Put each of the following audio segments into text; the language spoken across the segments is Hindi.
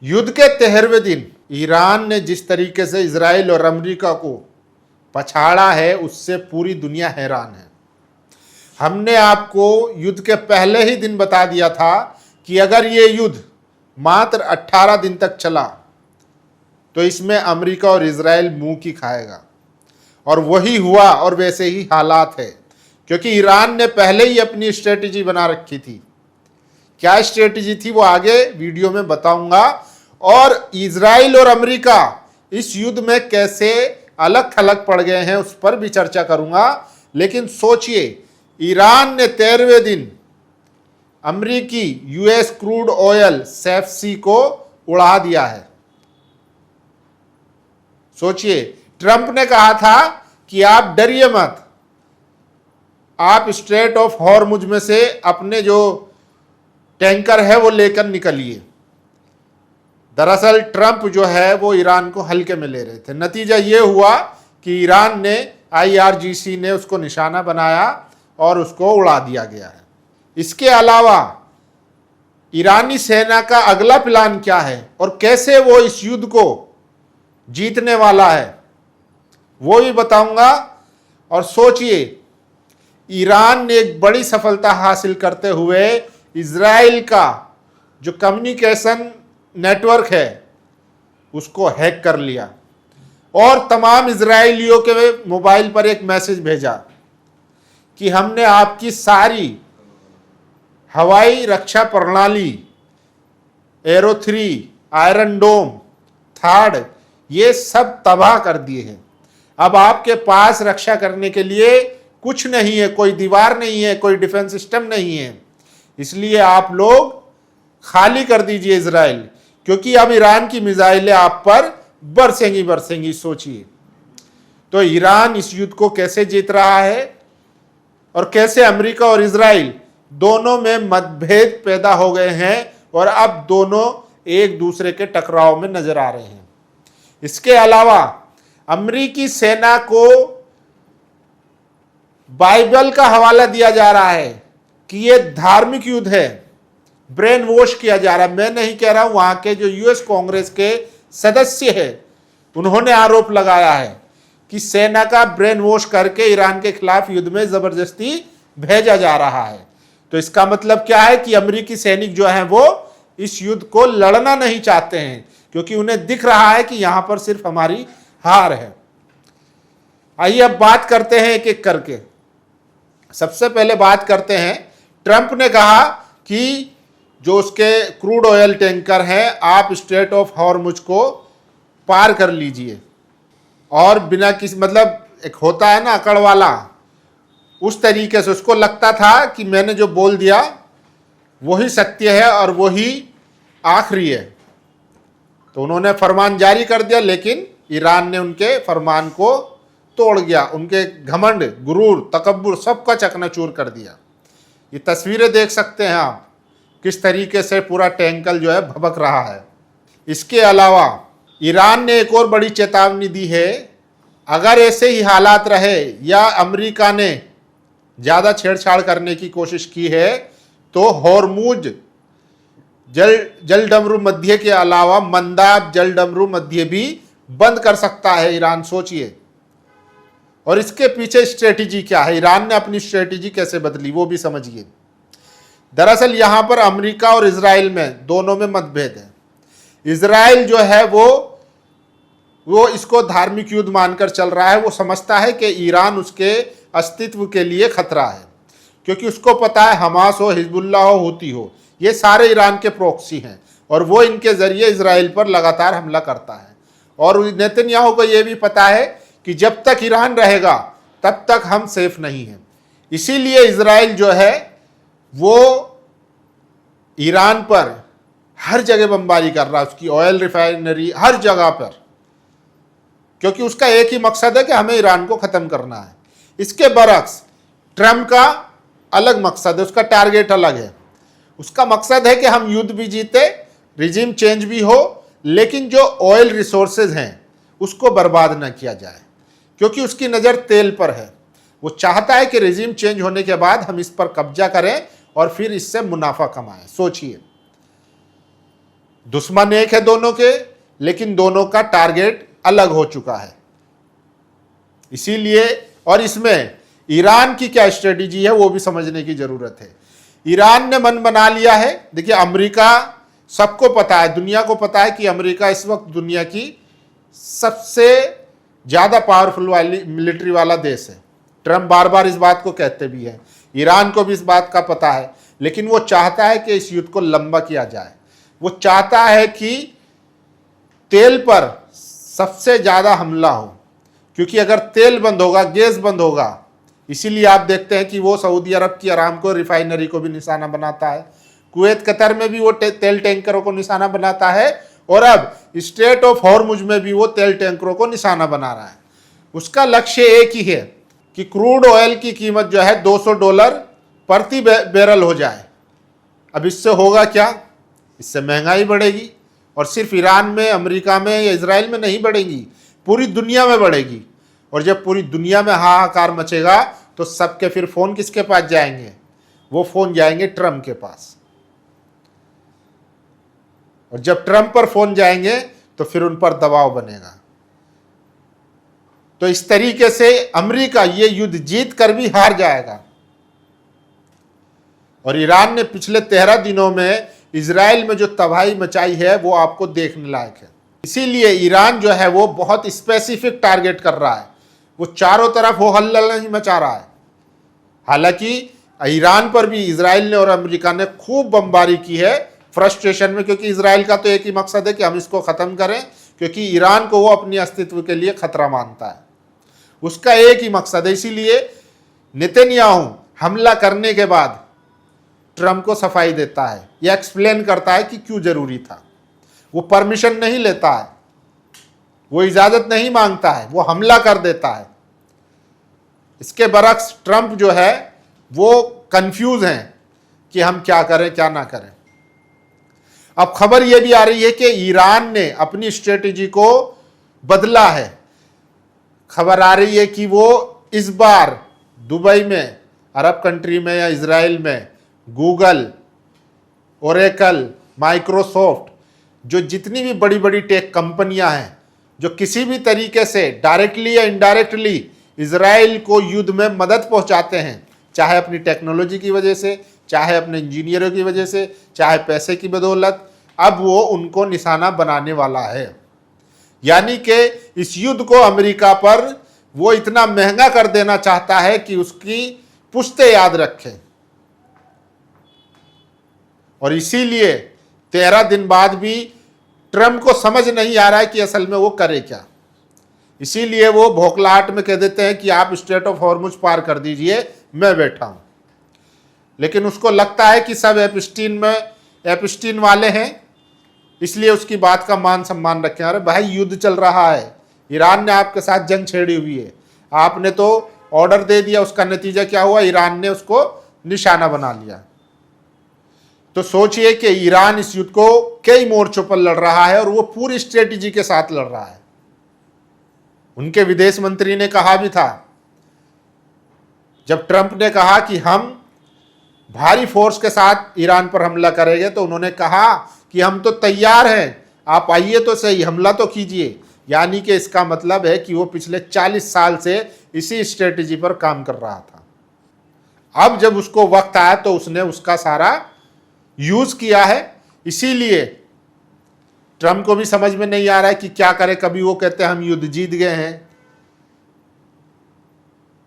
युद्ध के 13वें दिन ईरान ने जिस तरीके से इजराइल और अमेरिका को पछाड़ा है, उससे पूरी दुनिया हैरान है। हमने आपको युद्ध के पहले ही दिन बता दिया था कि अगर ये युद्ध मात्र 18 दिन तक चला तो इसमें अमेरिका और इजराइल मुंह की खाएगा, और वही हुआ और वैसे ही हालात है, क्योंकि ईरान ने पहले ही अपनी स्ट्रेटजी बना रखी थी। क्या स्ट्रेटजी थी वो आगे वीडियो में बताऊंगा, और इजराइल और अमेरिका इस युद्ध में कैसे अलग थलग पड़ गए हैं उस पर भी चर्चा करूंगा। लेकिन सोचिए, ईरान ने 13वें दिन अमेरिकी यूएस क्रूड ऑयल सेफसी को उड़ा दिया है। सोचिए, ट्रंप ने कहा था कि आप डरिए मत, आप स्ट्रेट ऑफ हॉर्मुज में से अपने जो टैंकर है वो लेकर निकलिए। दरअसल ट्रंप जो है वो ईरान को हल्के में ले रहे थे। नतीजा ये हुआ कि ईरान ने, IRGC ने उसको निशाना बनाया और उसको उड़ा दिया गया है। इसके अलावा ईरानी सेना का अगला प्लान क्या है और कैसे वो इस युद्ध को जीतने वाला है वो भी बताऊंगा। और सोचिए, ईरान ने एक बड़ी सफलता हासिल करते हुए इजराइल का जो कम्युनिकेशन नेटवर्क है उसको हैक कर लिया और तमाम इजरायलियों के मोबाइल पर एक मैसेज भेजा कि हमने आपकी सारी हवाई रक्षा प्रणाली, एरो 3, आयरन डोम, थार्ड, ये सब तबाह कर दिए हैं। अब आपके पास रक्षा करने के लिए कुछ नहीं है, कोई दीवार नहीं है, कोई डिफेंस सिस्टम नहीं है, इसलिए आप लोग खाली कर दीजिए इजराइल, क्योंकि अब ईरान की मिसाइलें आप पर बरसेंगी बरसेंगी। सोचिए, तो ईरान इस युद्ध को कैसे जीत रहा है और कैसे अमेरिका और इजराइल दोनों में मतभेद पैदा हो गए हैं और अब दोनों एक दूसरे के टकराव में नजर आ रहे हैं। इसके अलावा अमेरिकी सेना को बाइबल का हवाला दिया जा रहा है कि यह धार्मिक युद्ध है, ब्रेन वॉश किया जा रहा है। मैं नहीं कह रहा हूं, वहां के जो यूएस कांग्रेस के सदस्य है उन्होंने आरोप लगाया है कि सेना का ब्रेन वॉश करके ईरान के खिलाफ युद्ध में जबरदस्ती भेजा जा रहा है। तो इसका मतलब क्या है कि अमेरिकी सैनिक जो हैं वो इस युद्ध को लड़ना नहीं चाहते हैं, क्योंकि उन्हें दिख रहा है कि यहां पर सिर्फ हमारी हार है। आइए अब बात करते हैं एक एक करके। सबसे पहले बात करते हैं, ट्रंप ने कहा कि जो उसके क्रूड ऑयल टैंकर हैं आप स्ट्रेट ऑफ हॉर्मुज को पार कर लीजिए, और बिना किसी, मतलब एक होता है ना अकड़ वाला, उस तरीके से उसको लगता था कि मैंने जो बोल दिया वही सत्य है और वही आखिरी है, तो उन्होंने फरमान जारी कर दिया। लेकिन ईरान ने उनके फरमान को तोड़ गया, उनके घमंड, गुरूर, तकब्बुर सबका चकनाचूर कर दिया। ये तस्वीरें देख सकते हैं आप, किस तरीके से पूरा टैंकर जो है भभक रहा है। इसके अलावा ईरान ने एक और बड़ी चेतावनी दी है, अगर ऐसे ही हालात रहे या अमेरिका ने ज़्यादा छेड़छाड़ करने की कोशिश की है तो हॉर्मुज जलडमरू मध्य के अलावा मंदाब जलडमरू मध्य भी बंद कर सकता है ईरान। सोचिए, और इसके पीछे स्ट्रेटजी क्या है, ईरान ने अपनी स्ट्रेटजी कैसे बदली वो भी समझिए। दरअसल यहां पर अमेरिका और इजराइल में दोनों में मतभेद है। इजराइल जो है वो इसको धार्मिक युद्ध मानकर चल रहा है। वो समझता है कि ईरान उसके अस्तित्व के लिए खतरा है, क्योंकि उसको पता है हमास हो, हिजबुल्लाह हो, हुती हो, ये सारे ईरान के प्रॉक्सी हैं और वो इनके जरिए इजराइल पर लगातार हमला करता है। और नेतन्याहू को यह भी पता है कि जब तक ईरान रहेगा तब तक हम सेफ नहीं हैं। इसीलिए इजराइल जो है वो ईरान पर हर जगह बमबारी कर रहा है, उसकी ऑयल रिफाइनरी, हर जगह पर, क्योंकि उसका एक ही मकसद है कि हमें ईरान को खत्म करना है। इसके बरक्स ट्रंप का अलग मकसद है, उसका टारगेट अलग है। उसका मकसद है कि हम युद्ध भी जीते, रिजीम चेंज भी हो, लेकिन जो ऑयल रिसोर्सेज हैं उसको बर्बाद ना किया जाए, क्योंकि उसकी नज़र तेल पर है। वो चाहता है कि रिजीम चेंज होने के बाद हम इस पर कब्जा करें और फिर इससे मुनाफा कमाएं। सोचिए, दुश्मन एक है दोनों के, लेकिन दोनों का टारगेट अलग हो चुका है। इसीलिए, और इसमें ईरान की क्या स्ट्रेटेजी है वो भी समझने की जरूरत है। ईरान ने मन बना लिया है, देखिए अमेरिका, सबको पता है, दुनिया को पता है कि अमेरिका इस वक्त दुनिया की सबसे ज्यादा पावरफुल वाली मिलिट्री वाला देश है। ट्रम्प बार बार इस बात को कहते भी हैं, ईरान को भी इस बात का पता है, लेकिन वो चाहता है कि इस युद्ध को लंबा किया जाए। वो चाहता है कि तेल पर सबसे ज्यादा हमला हो, क्योंकि अगर तेल बंद होगा, गैस बंद होगा, इसीलिए आप देखते हैं कि वो सऊदी अरब की अरामको रिफाइनरी को भी निशाना बनाता है, कुवैत कतर में भी वो तेल टैंकरों को निशाना बनाता है, और अब स्ट्रेट ऑफ हॉर्मुज में भी वो तेल टैंकरों को निशाना बना रहा है। उसका लक्ष्य एक ही है कि क्रूड ऑयल की कीमत जो है $200 प्रति बैरल हो जाए। अब इससे होगा क्या? इससे महंगाई बढ़ेगी, और सिर्फ ईरान में, अमेरिका में या इजराइल में नहीं बढ़ेगी, पूरी दुनिया में बढ़ेगी। और जब पूरी दुनिया में हाहाकार मचेगा तो सबके फिर फोन किसके पास जाएंगे? वो फोन जाएंगे ट्रम्प के पास। और जब ट्रम्प पर फोन जाएंगे तो फिर उन पर दबाव बनेगा। तो इस तरीके से अमेरिका ये युद्ध जीत कर भी हार जाएगा। और ईरान ने पिछले 13 दिनों में इजराइल में जो तबाही मचाई है वो आपको देखने लायक है। इसीलिए ईरान जो है वो बहुत स्पेसिफिक टारगेट कर रहा है, वो चारों तरफ हो हल्ला नहीं मचा रहा है। हालांकि ईरान पर भी इजराइल ने और अमेरिका ने खूब बमबारी की है फ्रस्ट्रेशन में, क्योंकि इजराइल का तो एक ही मकसद है कि हम इसको ख़त्म करें, क्योंकि ईरान को वो अपनी अस्तित्व के लिए खतरा मानता है। उसका एक ही मकसद है। इसीलिए नेतन्याहू हमला करने के बाद ट्रम्प को सफाई देता है, या एक्सप्लेन करता है कि क्यों जरूरी था। वो परमिशन नहीं लेता है, वो इजाजत नहीं मांगता है, वो हमला कर देता है। इसके बरक्स ट्रम्प जो है वो कंफ्यूज हैं कि हम क्या करें क्या ना करें। अब खबर यह भी आ रही है कि ईरान ने अपनी स्ट्रेटेजी को बदला है। खबर आ रही है कि वो इस बार दुबई में, अरब कंट्री में या इजराइल में गूगल, ओरेकल, माइक्रोसॉफ्ट, जो जितनी भी बड़ी बड़ी टेक कंपनियां हैं जो किसी भी तरीके से डायरेक्टली या इनडायरेक्टली इजराइल को युद्ध में मदद पहुंचाते हैं, चाहे अपनी टेक्नोलॉजी की वजह से, चाहे अपने इंजीनियरों की वजह से, चाहे पैसे की बदौलत, अब वो उनको निशाना बनाने वाला है। यानी कि इस युद्ध को अमेरिका पर वो इतना महंगा कर देना चाहता है कि उसकी पुश्ते याद रखें। और इसीलिए 13 दिन बाद भी ट्रम्प को समझ नहीं आ रहा है कि असल में वो करे क्या। इसीलिए वो भोखलाहट में कह देते हैं कि आप स्ट्रेट ऑफ हॉर्मुज पार कर दीजिए, मैं बैठा हूं। लेकिन उसको लगता है कि सब एपस्टीन वाले हैं, इसलिए उसकी बात का मान सम्मान रखें। अरे भाई, युद्ध चल रहा है, ईरान ने आपके साथ जंग छेड़ी हुई है, आपने तो ऑर्डर दे दिया, उसका नतीजा क्या हुआ? ईरान ने उसको निशाना बना लिया। तो सोचिए कि ईरान इस युद्ध को कई मोर्चों पर लड़ रहा है, और वो पूरी स्ट्रेटेजी के साथ लड़ रहा है। उनके विदेश मंत्री ने कहा भी था, जब ट्रंप ने कहा कि हम भारी फोर्स के साथ ईरान पर हमला करेंगे, तो उन्होंने कहा कि हम तो तैयार हैं, आप आइए तो सही, हमला तो कीजिए। यानी कि इसका मतलब है कि वो पिछले 40 साल से इसी स्ट्रेटेजी पर काम कर रहा था। अब जब उसको वक्त आया तो उसने उसका सारा यूज किया है। इसीलिए ट्रम्प को भी समझ में नहीं आ रहा है कि क्या करे। कभी वो कहते हैं हम युद्ध जीत गए हैं,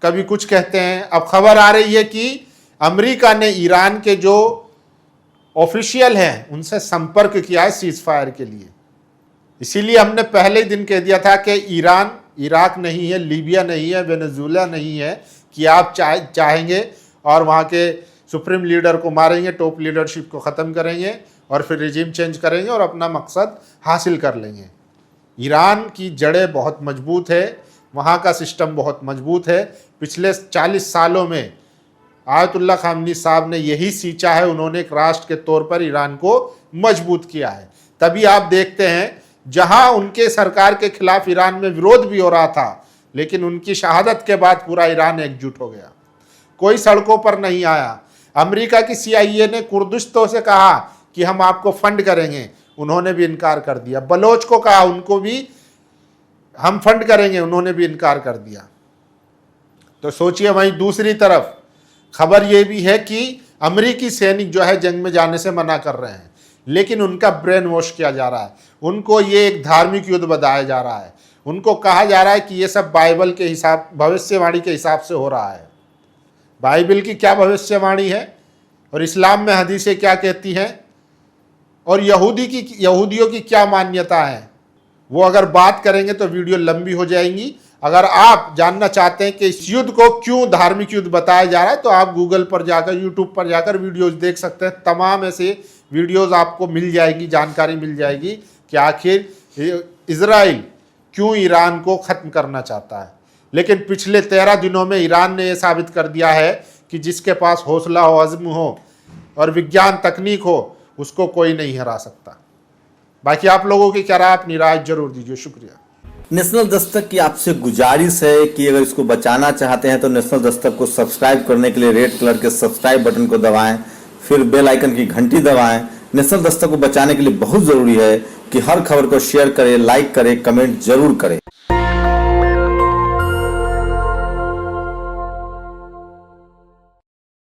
कभी कुछ कहते हैं। अब खबर आ रही है कि अमेरिका ने ईरान के जो ऑफिशियल हैं उनसे संपर्क किया है सीज फायर के लिए। इसीलिए हमने पहले दिन कह दिया था कि ईरान इराक नहीं है, लीबिया नहीं है, वेनेजुएला नहीं है कि आप चाहेंगे और वहाँ के सुप्रीम लीडर को मारेंगे, टॉप लीडरशिप को ख़त्म करेंगे और फिर रिजीम चेंज करेंगे और अपना मकसद हासिल कर लेंगे। ईरान की जड़ें बहुत मजबूत है, वहाँ का सिस्टम बहुत मजबूत है। पिछले 40 सालों में आयतुल्ला खामनी साहब ने यही सींचा है, उन्होंने एक राष्ट्र के तौर पर ईरान को मजबूत किया है। तभी आप देखते हैं जहां उनके सरकार के खिलाफ ईरान में विरोध भी हो रहा था, लेकिन उनकी शहादत के बाद पूरा ईरान एकजुट हो गया, कोई सड़कों पर नहीं आया। अमेरिका की CIA ने कुर्दिस्तों से कहा कि हम आपको फंड करेंगे, उन्होंने भी इनकार कर दिया। बलोच को कहा उनको भी हम फंड करेंगे, उन्होंने भी इनकार कर दिया। तो सोचिए, वहीं दूसरी तरफ खबर यह भी है कि अमेरिकी सैनिक जो है जंग में जाने से मना कर रहे हैं, लेकिन उनका ब्रेन वॉश किया जा रहा है। उनको ये एक धार्मिक युद्ध बताया जा रहा है। उनको कहा जा रहा है कि ये सब बाइबल के हिसाब, भविष्यवाणी के हिसाब से हो रहा है। बाइबल की क्या भविष्यवाणी है और इस्लाम में हदीसें क्या कहती हैं और यहूदियों की क्या मान्यता है, वो अगर बात करेंगे तो वीडियो लंबी हो जाएंगी। अगर आप जानना चाहते हैं कि इस युद्ध को क्यों धार्मिक युद्ध बताया जा रहा है, तो आप गूगल पर जाकर, यूट्यूब पर जाकर वीडियोस देख सकते हैं। तमाम ऐसे वीडियोस आपको मिल जाएगी, जानकारी मिल जाएगी कि आखिर इजराइल क्यों ईरान को ख़त्म करना चाहता है। लेकिन पिछले 13 दिनों में ईरान ने यह साबित कर दिया है कि जिसके पास हौसला हो, अज़्म हो और विज्ञान तकनीक हो, उसको कोई नहीं हरा सकता। बाकी आप लोगों की क्या राय, अपनी राय जरूर दीजिए। शुक्रिया। नेशनल दस्तक की आपसे गुजारिश है कि अगर इसको बचाना चाहते हैं तो नेशनल दस्तक को सब्सक्राइब करने के लिए रेड कलर के सब्सक्राइब बटन को दबाएं, फिर बेल आइकन की घंटी दबाएं। नेशनल दस्तक को बचाने के लिए बहुत जरूरी है कि हर खबर को शेयर करें, लाइक करें, कमेंट जरूर करें।